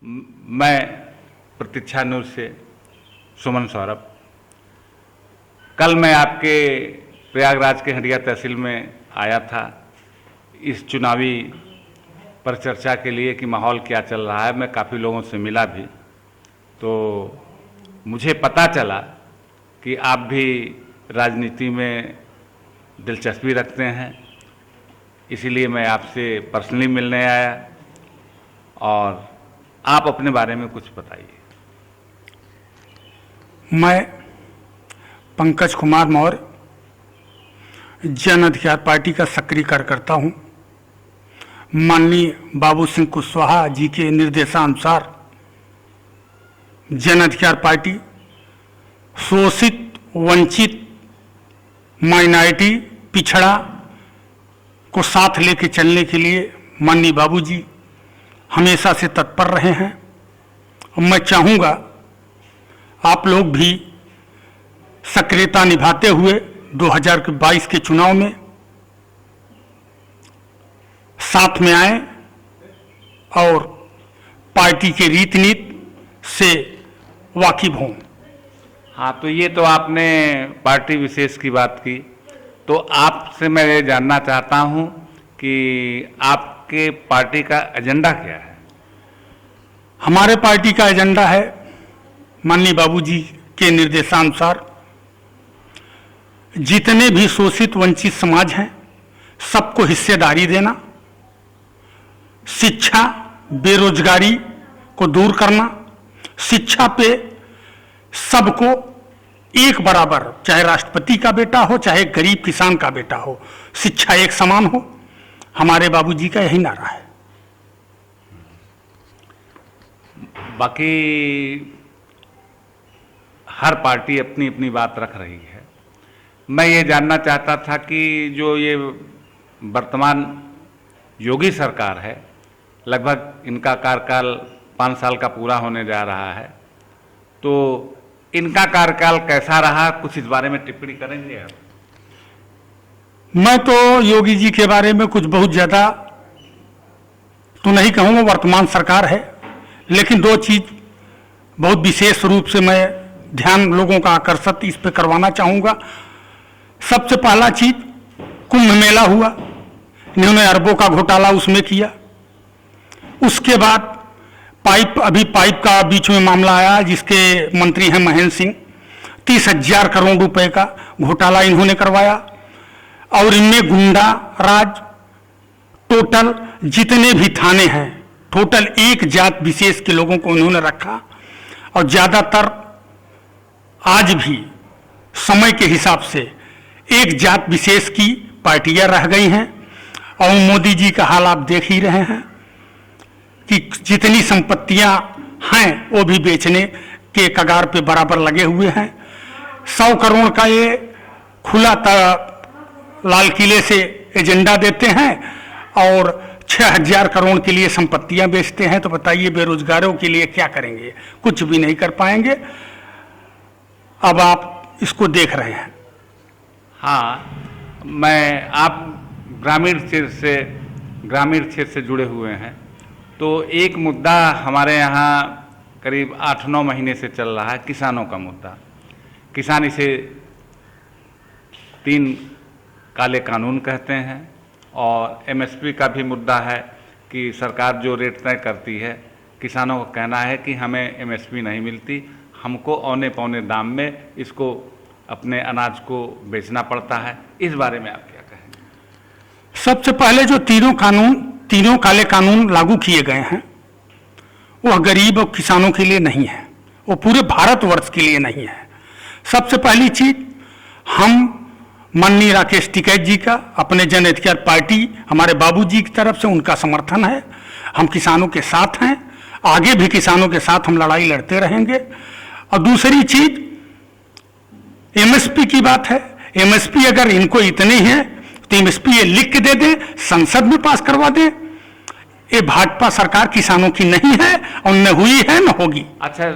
मैं प्रतीक्षा न्यूज़ से सुमन सौरभ। कल मैं आपके प्रयागराज के हंडिया तहसील में आया था इस चुनावी पर चर्चा के लिए कि माहौल क्या चल रहा है। मैं काफ़ी लोगों से मिला भी, तो मुझे पता चला कि आप भी राजनीति में दिलचस्पी रखते हैं, इसीलिए मैं आपसे पर्सनली मिलने आया। और आप अपने बारे में कुछ बताइए। मैं पंकज कुमार मौर्य, जन अधिकार पार्टी का सक्रिय कार्यकर्ता हूं। माननीय बाबू सिंह कुशवाहा जी के निर्देशानुसार जन अधिकार पार्टी शोषित, वंचित, माइनॉरिटी, पिछड़ा को साथ लेके चलने के लिए माननीय बाबू जी हमेशा से तत्पर रहे हैं। और मैं चाहूँगा आप लोग भी सक्रियता निभाते हुए 2022 के चुनाव में साथ में आए और पार्टी के रीति नीति से वाकिफ हों। हाँ, तो ये तो आपने पार्टी विशेष की बात की, तो आपसे मैं ये जानना चाहता हूँ कि आपके पार्टी का एजेंडा क्या है? हमारे पार्टी का एजेंडा है माननीय बाबूजी के निर्देशानुसार जितने भी शोषित वंचित समाज हैं सबको हिस्सेदारी देना, शिक्षा, बेरोजगारी को दूर करना, शिक्षा पे सबको एक बराबर, चाहे राष्ट्रपति का बेटा हो चाहे गरीब किसान का बेटा हो, शिक्षा एक समान हो। हमारे बाबूजी का यही नारा है। बाकी हर पार्टी अपनी अपनी बात रख रही है। मैं ये जानना चाहता था कि जो ये वर्तमान योगी सरकार है, लगभग इनका कार्यकाल 5 साल का पूरा होने जा रहा है, तो इनका कार्यकाल कैसा रहा, कुछ इस बारे में टिप्पणी करेंगे आप? मैं तो योगी जी के बारे में कुछ बहुत ज़्यादा तो नहीं कहूँगा, वर्तमान सरकार है, लेकिन 2 चीज़ बहुत विशेष रूप से मैं ध्यान लोगों का आकर्षित इस पे करवाना चाहूँगा। सबसे पहला चीज़ कुंभ मेला हुआ, इन्होंने अरबों का घोटाला उसमें किया। उसके बाद पाइप का बीच में मामला आया जिसके मंत्री हैं महेंद्र सिंह, 30,000 करोड़ रुपए का घोटाला इन्होंने करवाया। और इनमें गुंडा राज, टोटल जितने भी थाने हैं, टोटल एक जात विशेष के लोगों को उन्होंने रखा। और ज़्यादातर आज भी समय के हिसाब से एक जात विशेष की पार्टियां रह गई हैं। और मोदी जी का हाल आप देख ही रहे हैं कि जितनी संपत्तियां हैं वो भी बेचने के कगार पे बराबर लगे हुए हैं। 100 करोड़ का ये खुला लाल किले से एजेंडा देते हैं और 6,000 करोड़ के लिए संपत्तियां बेचते हैं। तो बताइए बेरोजगारों के लिए क्या करेंगे? कुछ भी नहीं कर पाएंगे। अब आप इसको देख रहे हैं। हाँ, आप ग्रामीण क्षेत्र से जुड़े हुए हैं, तो एक मुद्दा हमारे यहाँ करीब 8-9 महीने से चल रहा है, किसानों का मुद्दा। किसान इसे 3 काले कानून कहते हैं। और एमएसपी का भी मुद्दा है कि सरकार जो रेट तय करती है, किसानों का कहना है कि हमें एमएसपी नहीं मिलती, हमको औने पौने दाम में इसको अपने अनाज को बेचना पड़ता है। इस बारे में आप क्या कहेंगे? सबसे पहले जो तीनों काले कानून लागू किए गए हैं वह गरीब और किसानों के लिए नहीं है, वो पूरे भारतवर्ष के लिए नहीं है। सबसे पहली चीज, हम माननीय राकेश टिकैत जी का, अपने जन अधिकार पार्टी, हमारे बाबूजी की तरफ से उनका समर्थन है। हम किसानों के साथ हैं, आगे भी किसानों के साथ हम लड़ाई लड़ते रहेंगे। और दूसरी चीज एमएसपी की बात है। एमएसपी अगर इनको इतनी है तो एमएसपी ये लिख के दे दे, संसद में पास करवा दे। ये भाजपा सरकार किसानों की नहीं है और न हुई है न होगी। अच्छा,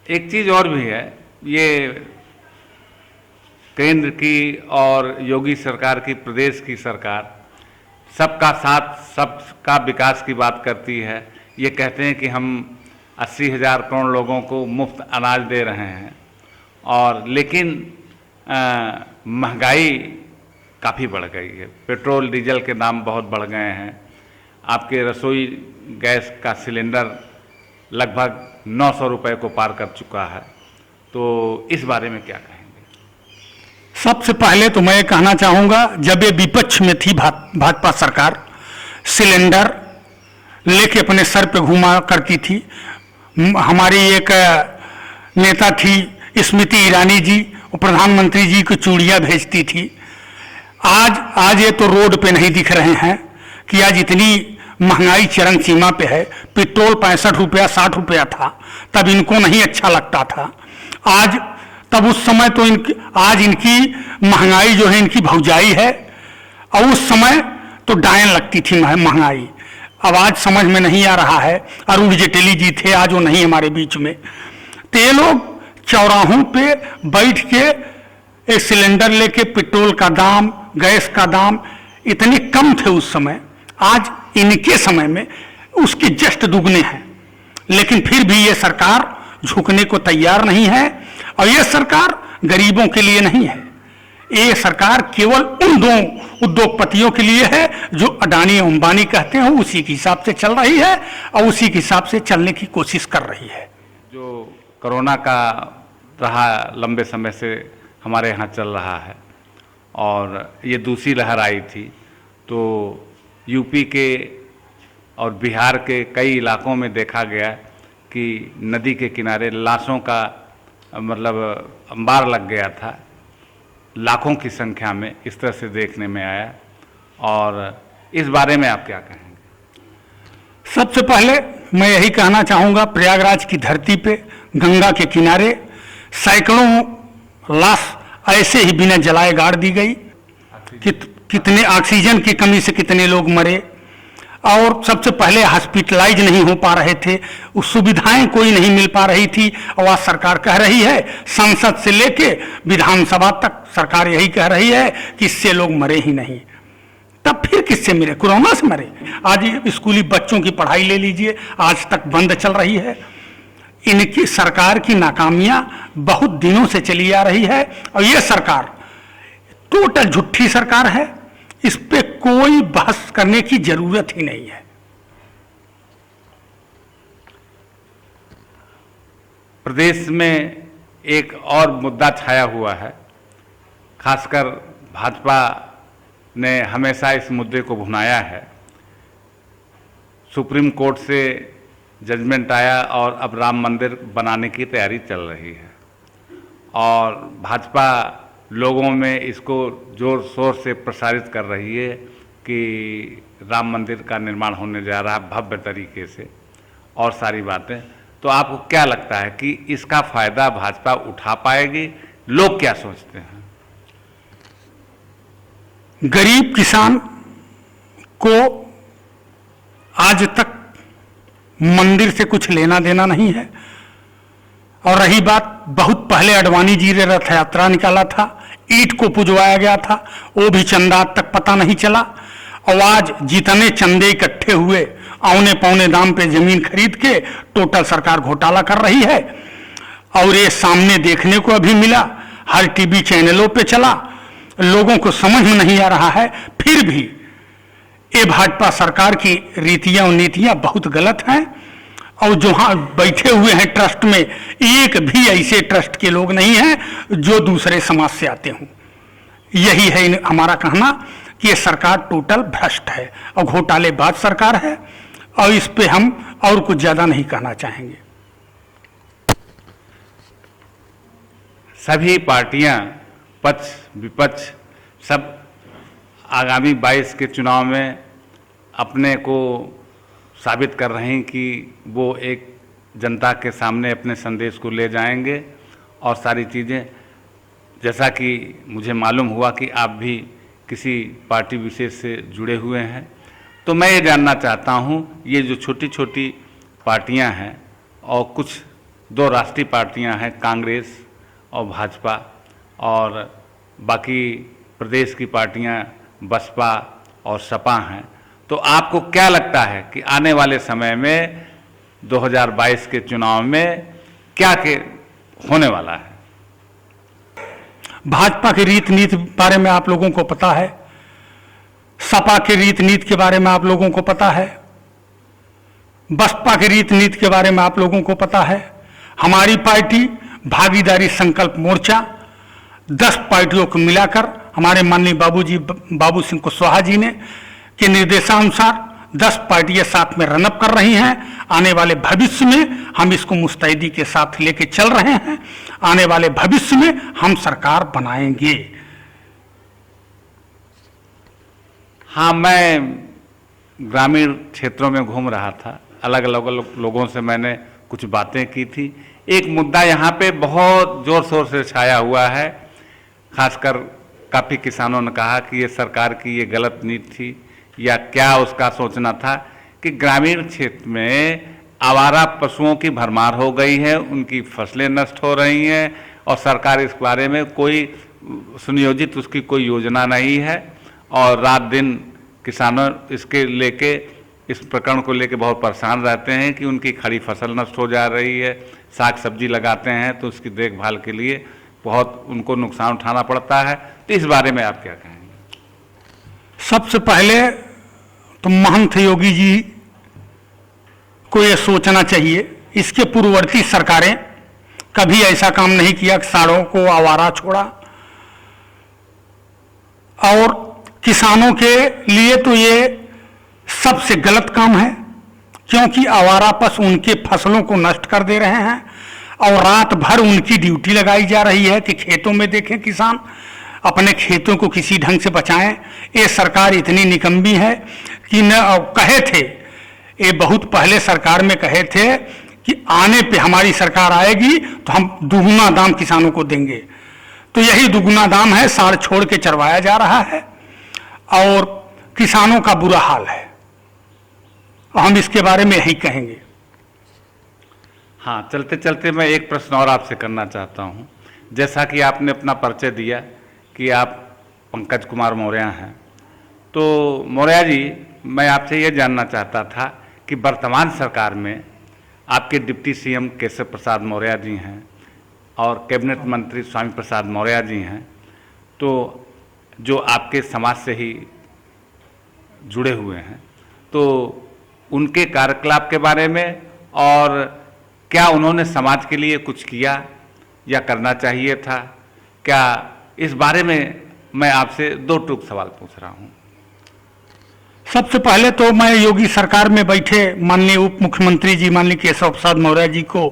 एक चीज और भी है, ये केंद्र की और योगी सरकार की, प्रदेश की सरकार सबका साथ सबका विकास की बात करती है। ये कहते हैं कि हम 80,000 करोड़ लोगों को मुफ्त अनाज दे रहे हैं, और लेकिन महंगाई काफ़ी बढ़ गई है। पेट्रोल डीजल के दाम बहुत बढ़ गए हैं। आपके रसोई गैस का सिलेंडर लगभग 900 रुपये को पार कर चुका है। तो इस बारे में क्या कहेंगे? सबसे पहले तो मैं ये कहना चाहूँगा, जब ये विपक्ष में थी भाजपा सरकार, सिलेंडर लेके अपने सर पे घुमा करती थी। हमारी एक नेता थी स्मृति ईरानी जी, वो प्रधानमंत्री जी को चूड़ियाँ भेजती थी। आज ये तो रोड पे नहीं दिख रहे हैं कि आज इतनी महंगाई चरम सीमा पे है। पेट्रोल 65 रुपया 60 रुपया था, तब इनको नहीं अच्छा लगता था। आज तब उस समय तो आज इनकी महंगाई जो है इनकी भौजाई है, और उस समय तो डायन लगती थी महंगाई। अब आज समझ में नहीं आ रहा है। अरुण जेटली जी थे, आज वो नहीं हमारे बीच में। तो ये लोग चौराहों पे बैठ के एक सिलेंडर लेके पेट्रोल का दाम, गैस का दाम इतने कम थे उस समय, आज इनके समय में उसके जस्ट दुगने हैं। लेकिन फिर भी ये सरकार झुकने को तैयार नहीं है, और ये सरकार गरीबों के लिए नहीं है। ये सरकार केवल उन दो उद्योगपतियों के लिए है जो अडानी अंबानी कहते हैं, उसी के हिसाब से चल रही है और उसी के हिसाब से चलने की कोशिश कर रही है। जो कोरोना का रहा लंबे समय से हमारे यहाँ चल रहा है, और ये दूसरी लहर आई थी, तो यूपी के और बिहार के कई इलाकों में देखा गया कि नदी के किनारे लाशों का मतलब अंबार लग गया था, लाखों की संख्या में इस तरह से देखने में आया। और इस बारे में आप क्या कहेंगे? सबसे पहले मैं यही कहना चाहूँगा, प्रयागराज की धरती पे गंगा के किनारे सैकड़ों लाश ऐसे ही बिना जलाए गाड़ दी गई। कितने ऑक्सीजन की कमी से कितने लोग मरे, और सबसे पहले हॉस्पिटलाइज नहीं हो पा रहे थे, उस सुविधाएं कोई नहीं मिल पा रही थी। और आज सरकार कह रही है, संसद से लेके विधानसभा तक सरकार यही कह रही है कि इससे लोग मरे ही नहीं। तब फिर किससे मरे? कोरोना से मरे। आज स्कूली बच्चों की पढ़ाई ले लीजिए, आज तक बंद चल रही है। इनकी सरकार की नाकामियां बहुत दिनों से चली आ रही है, और यह सरकार टोटल झूठी सरकार है। इस पे कोई बहस करने की जरूरत ही नहीं है। प्रदेश में एक और मुद्दा छाया हुआ है, खासकर भाजपा ने हमेशा इस मुद्दे को भुनाया है। सुप्रीम कोर्ट से जजमेंट आया और अब राम मंदिर बनाने की तैयारी चल रही है, और भाजपा लोगों में इसको जोर शोर से प्रसारित कर रही है कि राम मंदिर का निर्माण होने जा रहा है भव्य तरीके से, और सारी बातें। तो आपको क्या लगता है कि इसका फायदा भाजपा उठा पाएगी? लोग क्या सोचते हैं? गरीब किसान को आज तक मंदिर से कुछ लेना देना नहीं है। और रही बात, बहुत पहले अडवाणी जी ने रथ यात्रा निकाला था, ईंट को पुजवाया गया था, वो भी चंदा तक पता नहीं चला। और आज जितने चंदे इकट्ठे हुए, औने पौने दाम पे जमीन खरीद के टोटल सरकार घोटाला कर रही है, और ये सामने देखने को अभी मिला, हर टीवी चैनलों पे चला। लोगों को समझ में नहीं आ रहा है। फिर भी ये भाजपा सरकार की रीतियां और नीतियां बहुत गलत हैं, और जहां बैठे हुए हैं ट्रस्ट में, एक भी ऐसे ट्रस्ट के लोग नहीं हैं जो दूसरे समाज से आते हों। यही है हमारा कहना कि ये सरकार टोटल भ्रष्ट है और घोटालेबाज सरकार है, और इस पे हम और कुछ ज्यादा नहीं कहना चाहेंगे। सभी पार्टियां, पक्ष विपक्ष, सब आगामी 22 के चुनाव में अपने को साबित कर रहे हैं कि वो एक जनता के सामने अपने संदेश को ले जाएंगे, और सारी चीज़ें। जैसा कि मुझे मालूम हुआ कि आप भी किसी पार्टी विशेष से जुड़े हुए हैं, तो मैं ये जानना चाहता हूँ, ये जो छोटी छोटी पार्टियां हैं, और कुछ 2 राष्ट्रीय पार्टियां हैं, कांग्रेस और भाजपा, और बाकी प्रदेश की पार्टियां बसपा और सपा हैं, तो आपको क्या लगता है कि आने वाले समय में 2022 के चुनाव में क्या के होने वाला है। भाजपा की रीत नीति बारे में आप लोगों को पता है, सपा की रीत नीति के बारे में आप लोगों को पता है, बसपा की रीत नीति के बारे में आप लोगों को पता है। हमारी पार्टी भागीदारी संकल्प मोर्चा 10 पार्टियों को मिलाकर हमारे माननीय बाबू सिंह कुशवाहा जी ने के निर्देशानुसार 10 पार्टियां साथ में रनअप कर रही हैं। आने वाले भविष्य में हम इसको मुस्तैदी के साथ लेके चल रहे हैं। आने वाले भविष्य में हम सरकार बनाएंगे। हाँ, मैं ग्रामीण क्षेत्रों में घूम रहा था, अलग अलग लोगों से मैंने कुछ बातें की थी। एक मुद्दा यहाँ पे बहुत जोर शोर से छाया हुआ है, खासकर काफ़ी किसानों ने कहा कि ये सरकार की ये गलत नीति थी या क्या उसका सोचना था कि ग्रामीण क्षेत्र में आवारा पशुओं की भरमार हो गई है, उनकी फसलें नष्ट हो रही हैं और सरकार इस बारे में कोई सुनियोजित उसकी कोई योजना नहीं है और रात दिन किसानों इसके लेके इस प्रकरण को लेके बहुत परेशान रहते हैं कि उनकी खड़ी फसल नष्ट हो जा रही है। साग सब्जी लगाते हैं तो उसकी देखभाल के लिए बहुत उनको नुकसान उठाना पड़ता है। तो इस बारे में आप क्या कहेंगे? सबसे पहले तो महंत योगी जी को यह सोचना चाहिए, इसके पूर्ववर्ती सरकारें कभी ऐसा काम नहीं किया कि सांडों को आवारा छोड़ा। और किसानों के लिए तो ये सबसे गलत काम है, क्योंकि आवारा पशु उनके फसलों को नष्ट कर दे रहे हैं और रात भर उनकी ड्यूटी लगाई जा रही है कि खेतों में देखें किसान अपने खेतों को किसी ढंग से बचाएं। ये सरकार इतनी निकम्मी है कि न कहे थे, ये बहुत पहले सरकार में कहे थे कि आने पे हमारी सरकार आएगी तो हम दुगुना दाम किसानों को देंगे। तो यही दुगुना दाम है, साड़ छोड़ के चरवाया जा रहा है और किसानों का बुरा हाल है। हम इसके बारे में यही कहेंगे। हाँ, चलते चलते मैं एक प्रश्न और आपसे करना चाहता हूँ। जैसा कि आपने अपना परिचय दिया कि आप पंकज कुमार मौर्य हैं, तो मौर्य जी, मैं आपसे ये जानना चाहता था कि वर्तमान सरकार में आपके डिप्टी सीएम केशव प्रसाद मौर्य जी हैं और कैबिनेट मंत्री स्वामी प्रसाद मौर्य जी हैं, तो जो आपके समाज से ही जुड़े हुए हैं, तो उनके कार्यकलाप के बारे में और क्या उन्होंने समाज के लिए कुछ किया या करना चाहिए था, क्या इस बारे में मैं आपसे 2 टूक सवाल पूछ रहा हूं। सबसे पहले तो मैं योगी सरकार में बैठे माननीय उप मुख्यमंत्री जी माननीय केशव प्रसाद मौर्य जी को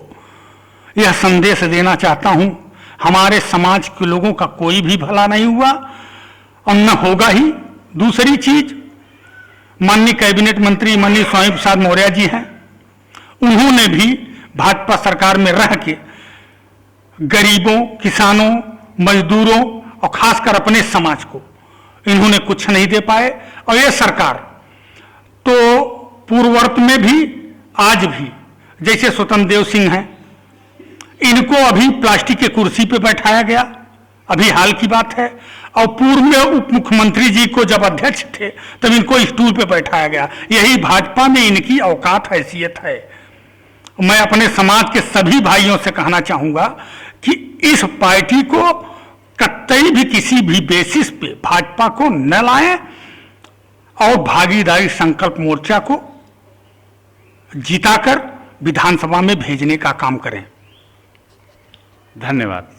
यह संदेश देना चाहता हूं, हमारे समाज के लोगों का कोई भी भला नहीं हुआ और न होगा ही। दूसरी चीज, माननीय कैबिनेट मंत्री माननीय स्वामी प्रसाद मौर्य जी हैं, उन्होंने भी भाजपा सरकार में रह के गरीबों, किसानों, मजदूरों और खासकर अपने समाज को इन्होंने कुछ नहीं दे पाए। और ये सरकार तो पूर्ववर्त में भी आज भी, जैसे स्वतंत्र देव सिंह हैं, इनको अभी प्लास्टिक के कुर्सी पे बैठाया गया, अभी हाल की बात है। और पूर्व में उप मुख्यमंत्री जी को जब अध्यक्ष थे तब इनको स्टूल पे बैठाया गया। यही भाजपा में इनकी औकात हैसियत है। मैं अपने समाज के सभी भाइयों से कहना चाहूंगा कि इस पार्टी को कतई भी किसी भी बेसिस पे भाजपा को न लाएं और भागीदारी संकल्प मोर्चा को जिताकर विधानसभा में भेजने का काम करें। धन्यवाद।